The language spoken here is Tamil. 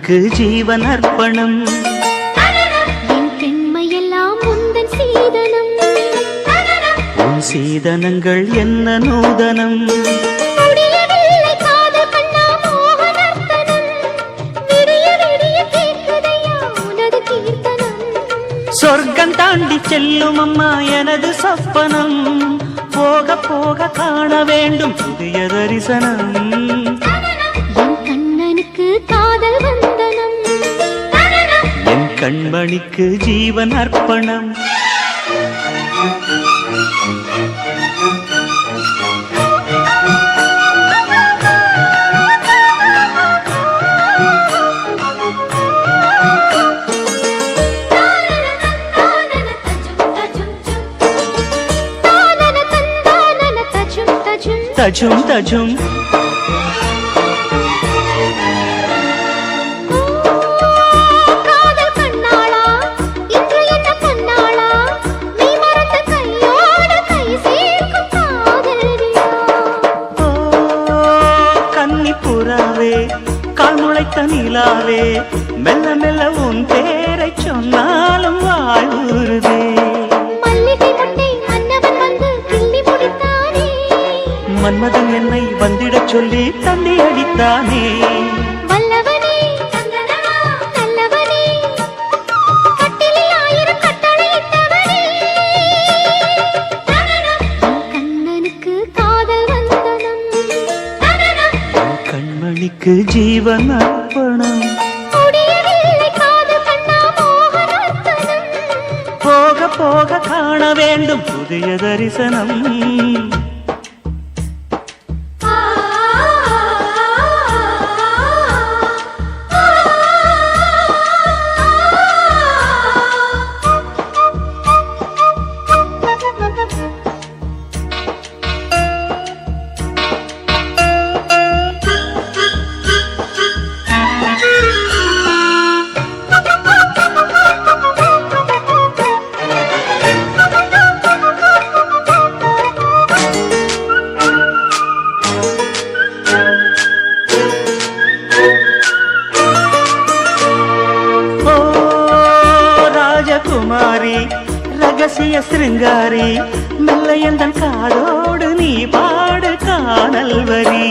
கண்ணனுக்கு ஜீவன் அர்ப்பணம். என் பெண்மையெல்லாம் உந்தன் சீதனம். உன் சீதனங்கள் என்ன நூதனம். முடியவில்லை காதல் கண்ணா மோகனர்த்தனம். விடிய விடிய கேட்குதையா உனது கீர்த்தனம். சொர்க்கம் தாண்டி செல்லும் அம்மா எனது சொப்பனம். போக போக காண வேண்டும் புதிய தரிசனம். என் கண்ணனுக்கு காதல் வந்தனம். என் கண்மணிக்கு ஜீவன் அர்ப்பணம். தஜும் தஜும் காதல் கண்ணாளா இன்று என்ன கண்ணாளா நீ மறந்த கையோடு கை சேர்க்கும் காதலியா. கன்னி புறாவே கால் முளைத்த நிலாவே மெல்ல மெல்ல உன் பேரை சொன்னாலும் வாழ்வுறுதே. மல்லிகை முட்டை மன்னவன் வந்து கிள்ளி முடித்தானே. மன்மதன் என்னை வந்திடச் சொல்லி தந்தி அடித்தானே. வல்லவனே நல்லவனே கட்டிலில் 1000 கட்டளையிட்டவனே. கண்ணனுக்கு காதல் வந்தனம். கண்மணிக்கு ஜீவன் அர்ப்பணம். முடியவில்லை காதல் கண்ணா மோகனர்த்தனம். போக போக காண வேண்டும் புதிய தரிசனம். குமாரி ரகசிய சிருங்காரி மெல்ல எந்தன் காதோடு நீ பாடு காணல் வரி.